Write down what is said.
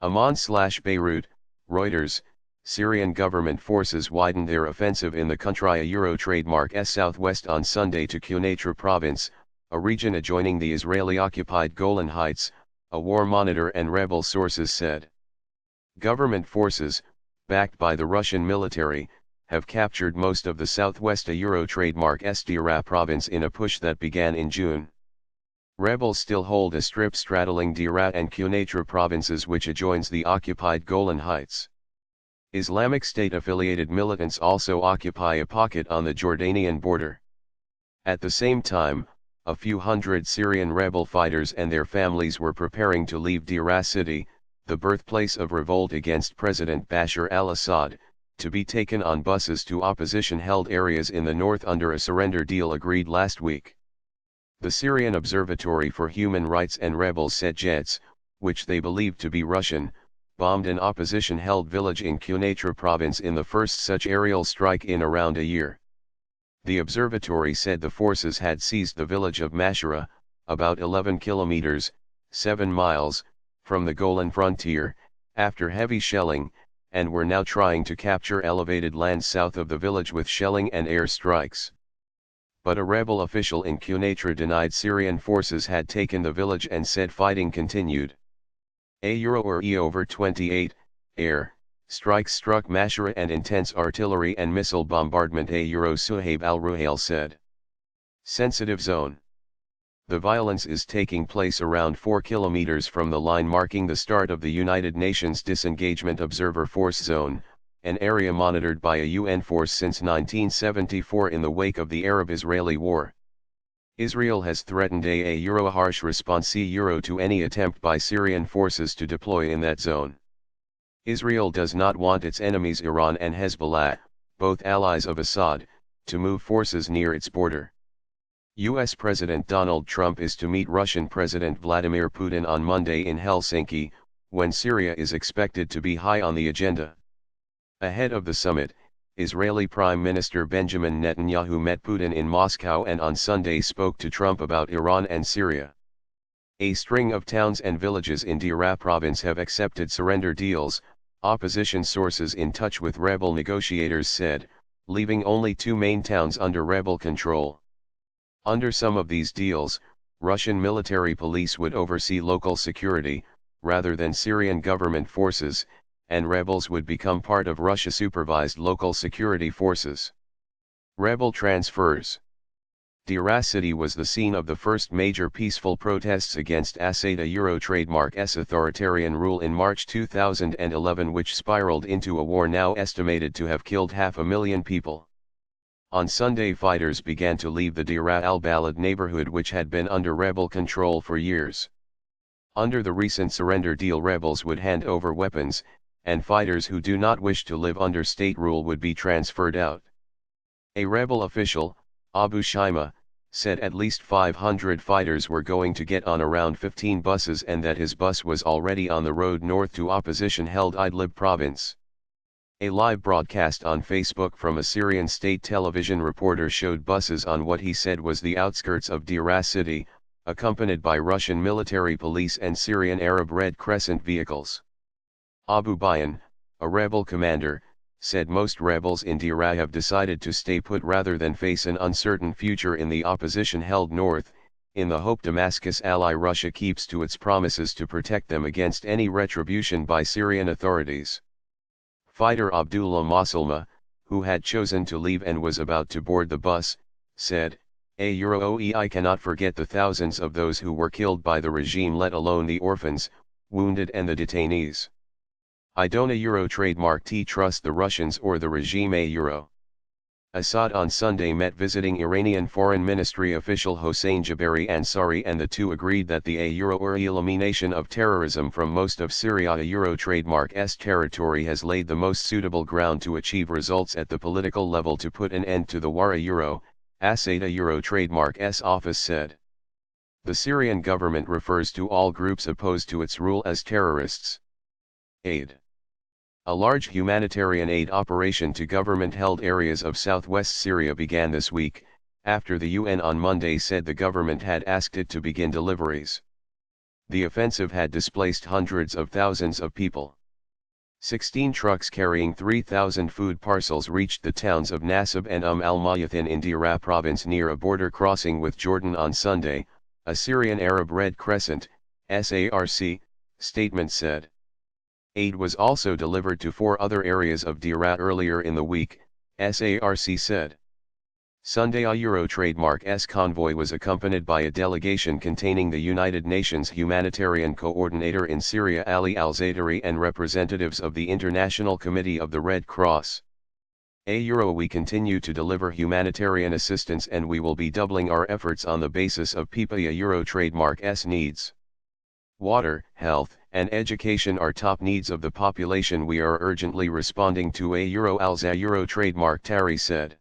Amman/Beirut, Reuters, Syrian government forces widened their offensive in the country trademark southwest on Sunday to Quneitra province, a region adjoining the Israeli-occupied Golan Heights, a war monitor and rebel sources said. Government forces, backed by the Russian military, have captured most of the southwest trademark Deira province in a push that began in June. Rebels still hold a strip straddling Deira and Quneitra provinces which adjoins the occupied Golan Heights. Islamic State-affiliated militants also occupy a pocket on the Jordanian border. At the same time, a few hundred Syrian rebel fighters and their families were preparing to leave Deira city, the birthplace of revolt against President Bashar al-Assad, to be taken on buses to opposition-held areas in the north under a surrender deal agreed last week. The Syrian Observatory for Human Rights and rebels said jets, which they believed to be Russian, bombed an opposition-held village in Quneitra province in the first such aerial strike in around a year. The observatory said the forces had seized the village of Mashara, about 11 kilometers, 7 miles, from the Golan frontier, after heavy shelling, and were now trying to capture elevated land south of the village with shelling and air strikes. But a rebel official in Quneitra denied Syrian forces had taken the village and said fighting continued. Over 28, air strikes struck Mashara and intense artillery and missile bombardment Suhaib al-Ruhail said. Sensitive zone. The violence is taking place around 4 kilometers from the line marking the start of the United Nations Disengagement Observer Force Zone, an area monitored by a UN force since 1974 in the wake of the Arab-Israeli War. Israel has threatened a harsh response to any attempt by Syrian forces to deploy in that zone. Israel does not want its enemies Iran and Hezbollah, both allies of Assad, to move forces near its border. U.S. President Donald Trump is to meet Russian President Vladimir Putin on Monday in Helsinki, when Syria is expected to be high on the agenda. Ahead of the summit, Israeli Prime Minister Benjamin Netanyahu met Putin in Moscow and on Sunday spoke to Trump about Iran and Syria. A string of towns and villages in Deira province have accepted surrender deals, opposition sources in touch with rebel negotiators said, leaving only 2 main towns under rebel control. Under some of these deals, Russian military police would oversee local security, rather than Syrian government forces, and rebels would become part of Russia-supervised local security forces. Rebel transfers. Deira city was the scene of the first major peaceful protests against Assad trademark's authoritarian rule in March 2011, which spiraled into a war now estimated to have killed 500,000 people. On Sunday, fighters began to leave the Deira al-Balad neighborhood, which had been under rebel control for years. Under the recent surrender deal, rebels would hand over weapons, and fighters who do not wish to live under state rule would be transferred out. A rebel official, Abu Shaima, said at least 500 fighters were going to get on around 15 buses and that his bus was already on the road north to opposition-held Idlib province. A live broadcast on Facebook from a Syrian state television reporter showed buses on what he said was the outskirts of Deira city, accompanied by Russian military police and Syrian Arab Red Crescent vehicles. Abu Bayan, a rebel commander, said most rebels in Deira have decided to stay put rather than face an uncertain future in the opposition-held north, in the hope Damascus ally Russia keeps to its promises to protect them against any retribution by Syrian authorities. Fighter Abdullah Masulma, who had chosen to leave and was about to board the bus, said, I cannot forget the thousands of those who were killed by the regime, let alone the orphans, wounded and the detainees. I don't trademark trust the Russians or the regime Assad on Sunday met visiting Iranian Foreign Ministry official Hossein Jabari Ansari, and the two agreed that the elimination of terrorism from most of Syria trademark's territory has laid the most suitable ground to achieve results at the political level to put an end to the war. Assad trademark's office said. The Syrian government refers to all groups opposed to its rule as terrorists. Aid. A large humanitarian aid operation to government-held areas of southwest Syria began this week, after the UN on Monday said the government had asked it to begin deliveries. the offensive had displaced hundreds of thousands of people. 16 trucks carrying 3,000 food parcels reached the towns of Nasib and al-Mayathin in Daraa province near a border crossing with Jordan on Sunday, a Syrian Arab Red Crescent, SARC, statement said. Aid was also delivered to 4 other areas of Daraa earlier in the week, SARC said. Sunday a Euro trademark's convoy was accompanied by a delegation containing the United Nations Humanitarian Coordinator in Syria Ali al-Zaidari and representatives of the International Committee of the Red Cross. We continue to deliver humanitarian assistance and we will be doubling our efforts on the basis of PPA Euro trademark's needs. Water, health, and education are top needs of the population we are urgently responding to al-Zaidari trademark Tari said.